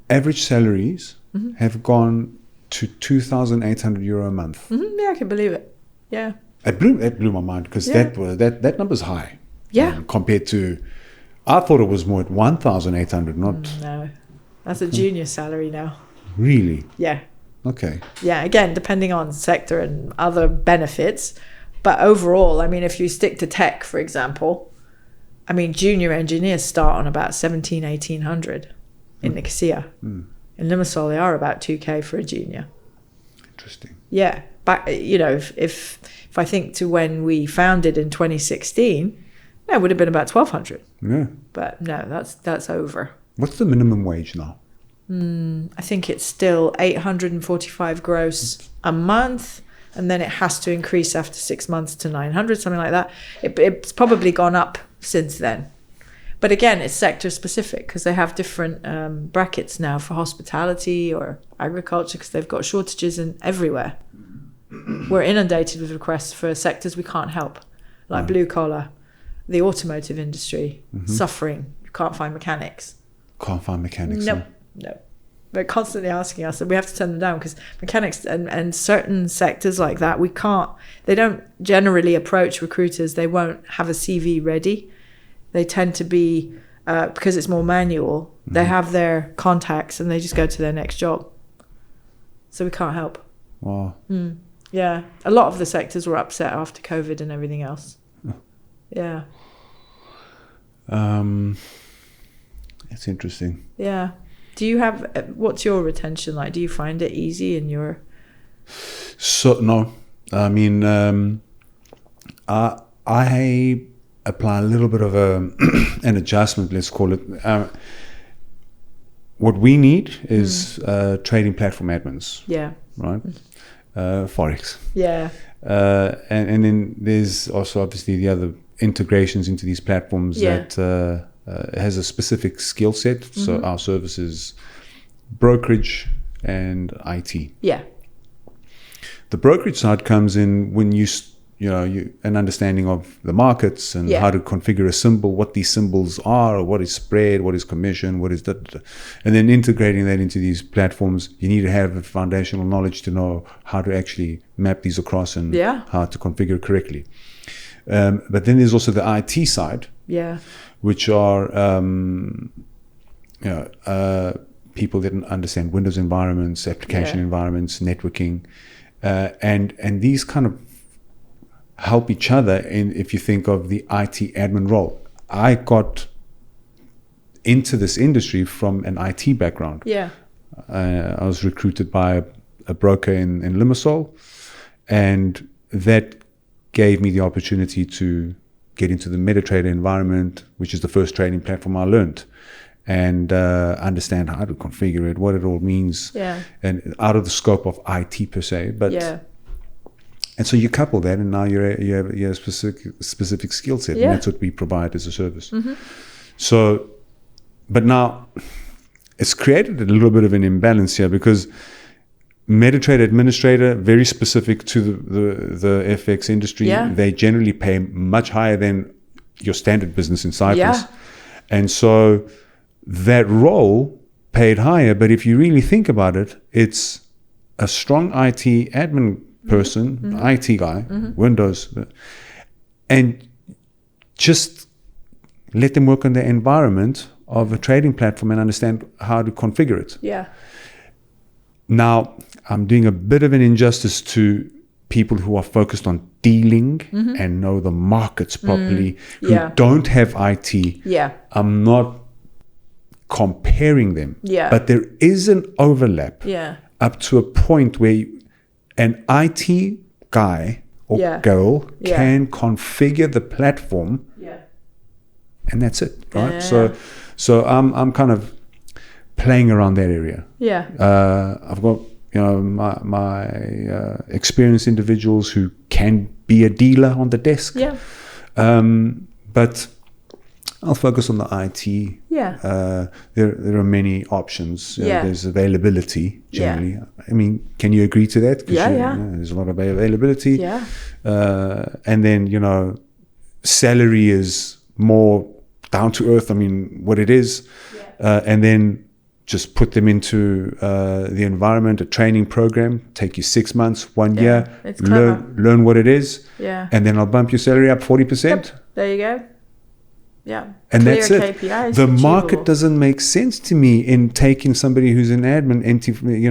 average salaries have gone to €2,800 a month. Yeah, I can believe it. Yeah. It blew my mind because that number's high. Yeah. Compared to, I thought it was more at 1,800, not... No. That's a junior salary now. Really? Yeah. Okay. Yeah, again, depending on sector and other benefits. But overall, I mean, if you stick to tech, for example, I mean, junior engineers start on about 1,700, 1,800 in Nicosia. In Limassol, they are about 2K for a junior. Interesting. Yeah. But, you know, if I think to when we founded in 2016, it would have been about 1,200. Yeah. But no, that's over. What's the minimum wage now? I think it's still 845 gross a month, and then it has to increase after 6 months to 900, something like that. It's probably gone up since then. But again, it's sector specific because they have different brackets now for hospitality or agriculture because they've got shortages everywhere. We're inundated with requests for sectors we can't help, like blue collar, the automotive industry, suffering. You can't find mechanics. Can't find mechanics. No. They're constantly asking us, and we have to turn them down because mechanics and certain sectors like that, they don't generally approach recruiters. They won't have a CV ready. They tend to be, because it's more manual, they have their contacts and they just go to their next job. So we can't help. Wow. Yeah. A lot of the sectors were upset after COVID and everything else. Yeah. It's interesting. Yeah. Do you have, what's your retention like? Do you find it easy in your... So, no. I mean, I apply a little bit of an adjustment, let's call it. What we need is trading platform admins. Yeah. Right? Forex. Yeah. And then there's also obviously the other integrations into these platforms that has a specific skill set. So our service is brokerage and IT. Yeah. The brokerage side comes in when you an understanding of the markets and how to configure a symbol, what these symbols are, what is spread, what is commission, what is that, and then integrating that into these platforms. You need to have a foundational knowledge to know how to actually map these across and how to configure correctly. But then there's also the IT side. Yeah. Which are people that understand Windows environments, application environments, networking, and these kind of help each other. And if you think of the IT admin role, I got into this industry from an IT background. Yeah, I was recruited by a broker in Limassol, and that gave me the opportunity to get into the MetaTrader environment, which is the first trading platform I learned, and understand how to configure it, what it all means, and out of the scope of IT per se. But and so you couple that, and now you have a specific skill set, and that's what we provide as a service. So, but now it's created a little bit of an imbalance here because MetaTrader administrator, very specific to the FX industry. They generally pay much higher than your standard business in Cyprus. And so that role paid higher. But if you really think about it, it's a strong IT admin person, IT guy, Windows, and just let them work on the environment of a trading platform and understand how to configure it. Now, I'm doing a bit of an injustice to people who are focused on dealing and know the markets properly, who don't have IT. I'm not comparing them. But there is an overlap up to a point where an IT guy or girl can configure the platform and that's it, right? So I'm kind of playing around that area. Yeah. I've got my experienced individuals who can be a dealer on the desk. Yeah. But I'll focus on the IT. Yeah. There are many options. Yeah. There's availability generally. Yeah. I mean, can you agree to that? Yeah. There's a lot of availability. Yeah. And then, salary is more down to earth. I mean, what it is. Yeah. And then just put them into the environment, a training program, take you 6 months, 1 year, learn what it is. Yeah. And then I'll bump your salary up 40%. Yep. There you go. Yeah. And clear that's it. KPIs, the achievable. market doesn't make sense to me in taking somebody who's an admin,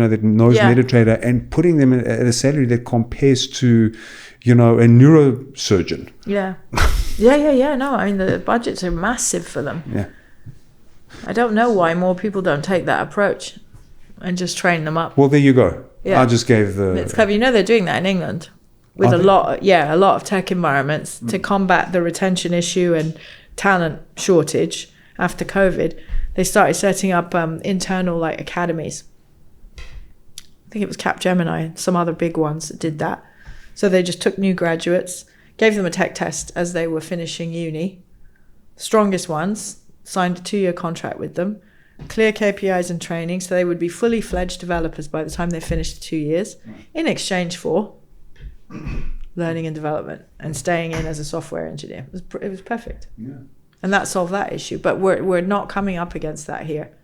that knows MetaTrader, and putting them at a salary that compares to, a neurosurgeon. Yeah. Yeah. No, I mean, the budgets are massive for them. Yeah. I don't know why more people don't take that approach and just train them up. Well, there you go. Yeah. I just gave the... It's clever. They're doing that in England with a lot of tech environments to combat the retention issue and talent shortage after COVID. They started setting up internal academies. I think it was Capgemini and some other big ones that did that. So they just took new graduates, gave them a tech test as they were finishing uni. Strongest ones signed a 2-year contract with them, clear KPIs and training, so they would be fully fledged developers by the time they finished the 2 years, in exchange for learning and development and staying in as a software engineer. It was perfect. Yeah. And that solved that issue. But we're not coming up against that here.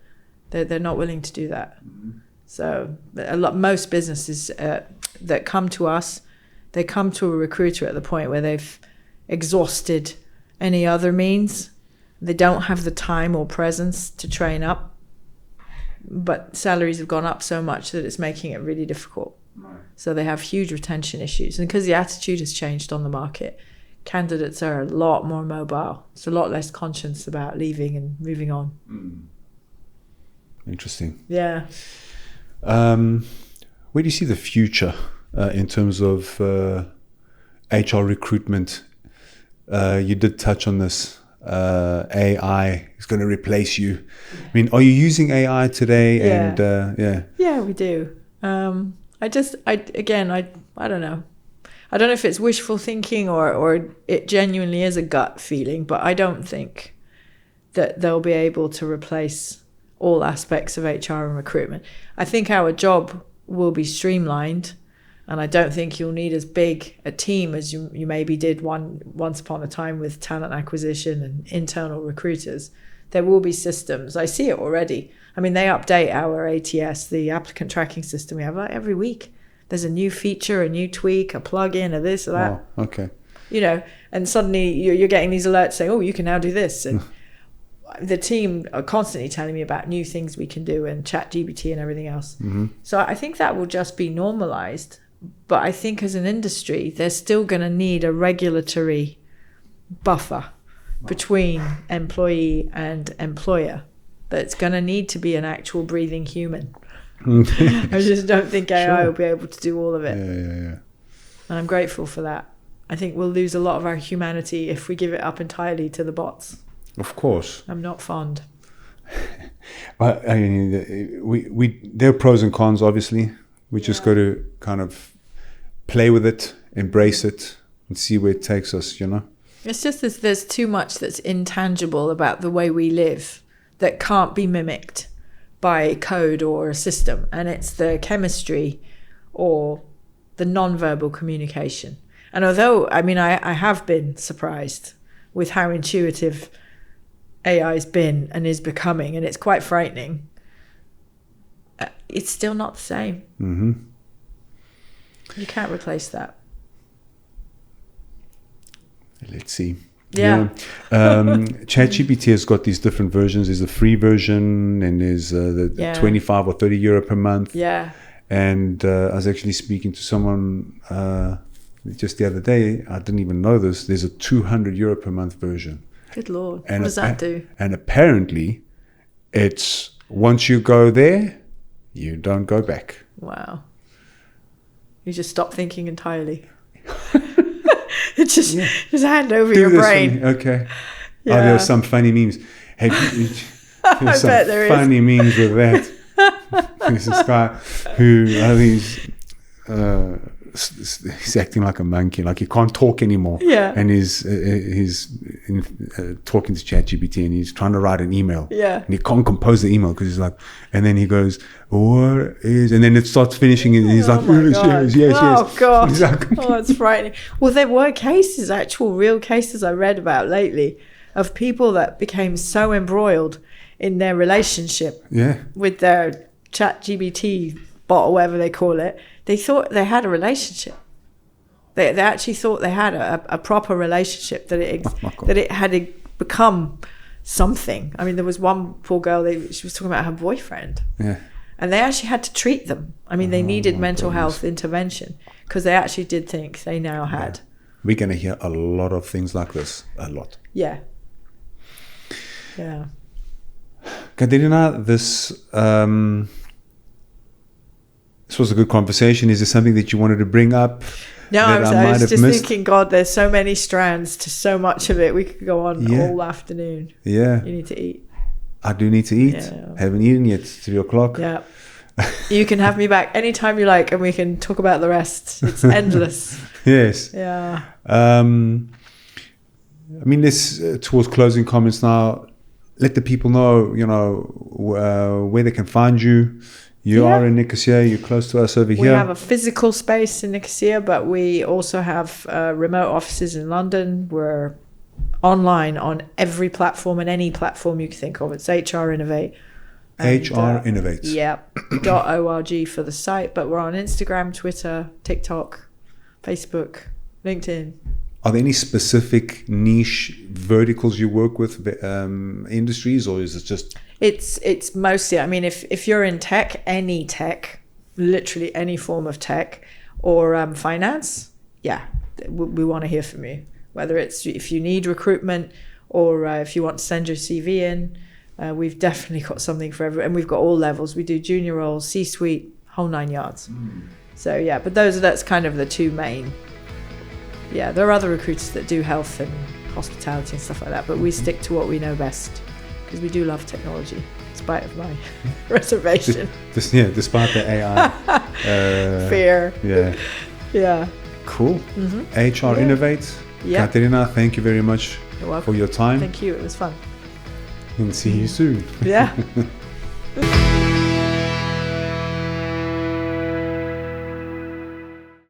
They're not willing to do that. Mm-hmm. So most businesses that come to us, they come to a recruiter at the point where they've exhausted any other means. They don't have the time or presence to train up, but salaries have gone up so much that it's making it really difficult. Right. So they have huge retention issues. And because the attitude has changed on the market, candidates are a lot more mobile. It's a lot less conscious about leaving and moving on. Interesting. Yeah. Where do you see the future in terms of HR recruitment? You did touch on this. AI is going to replace you. I mean, are you using AI today? Yeah. And yeah, we do. I don't know. I don't know if it's wishful thinking or it genuinely is a gut feeling, but I don't think that they'll be able to replace all aspects of HR and recruitment. I think our job will be streamlined, and I don't think you'll need as big a team as you maybe did once upon a time with talent acquisition and internal recruiters. There will be systems. I see it already. I mean, they update our ATS, the applicant tracking system we have, every week. There's a new feature, a new tweak, a plug-in, or this or that. Oh, okay. And suddenly you're getting these alerts saying, oh, you can now do this. And the team are constantly telling me about new things we can do and ChatGPT and everything else. Mm-hmm. So I think that will just be normalized. But I think as an industry, they're still going to need a regulatory buffer between employee and employer. That's going to need to be an actual breathing human. I just don't think AI will be able to do all of it. Yeah. And I'm grateful for that. I think we'll lose a lot of our humanity if we give it up entirely to the bots. Of course. I'm not fond. But I mean, there are pros and cons, obviously. We just got to kind of play with it, embrace it, and see where it takes us, It's just there's too much that's intangible about the way we live that can't be mimicked by code or a system. And it's the chemistry or the non-verbal communication. And although, I mean, I have been surprised with how intuitive AI's been and is becoming, and it's quite frightening, it's still not the same. Mm-hmm. You can't replace that. Let's see. Yeah. ChatGPT has got these different versions. There's a free version and there's the 25 or 30 euro per month. Yeah. And I was actually speaking to someone just the other day. I didn't even know this. There's a 200 euro per month version. Good Lord. What does that do? And apparently it's once you go there, you don't go back. Wow. You just stop thinking entirely. It's just hand over your brain. Okay. Yeah. There are some funny memes. Hey, There's some bet there is. funny memes with that. There's this guy who I think he's acting like a monkey, like he can't talk anymore. Yeah. And he's talking to ChatGPT, and he's trying to write an email. Yeah. And he can't compose the email because he's like, and then he goes, "What is?" And then it starts finishing, and he's like, "Yes." Oh God. He's like, Oh, it's frightening. Well, there were cases, actual real cases I read about lately of people that became so embroiled in their relationship with their ChatGPT bot or whatever they call it. They thought they had a relationship. They actually thought they had a proper relationship, that it had become something. I mean, there was one poor girl, she was talking about her boyfriend. Yeah. And they actually had to treat them. I mean, they needed mental health intervention because they actually did think they now had. We're going to hear a lot of things like this. A lot. Yeah. Yeah. Katerina, this was a good conversation. Is there something that you wanted to bring up? No, I was just missed? thinking, God, there's so many strands to so much of it. We could go on all afternoon. Yeah. You need to eat. I do need to eat. Yeah. Haven't eaten yet. It's 3 o'clock. Yeah. You can have me back anytime you like, and we can talk about the rest. It's endless. Yes. Yeah. I mean, this towards closing comments now. Let the people know, where they can find you. You are in Nicosia. You're close to us over here. We have a physical space in Nicosia, but we also have remote offices in London. We're online on every platform and any platform you can think of. It's HR Innovate. HR Innovate. Yeah. .org for the site, but we're on Instagram, Twitter, TikTok, Facebook, LinkedIn. Are there any specific niche verticals you work with, industries, or is it just? It's mostly, I mean, if you're in tech, any tech, literally any form of tech, or finance, we want to hear from you. Whether it's if you need recruitment or if you want to send your CV in, we've definitely got something for everyone. And we've got all levels. We do junior roles, C-suite, whole 9 yards. So yeah, but that's kind of the two main. Yeah, there are other recruiters that do health and hospitality and stuff like that, but we stick to what we know best because we do love technology, in spite of my reservation. Despite the AI fear. Yeah. Yeah. Cool. HR Innovate. Yeah. Katerina, thank you very much for your time. Thank you. It was fun. And see you soon. Yeah.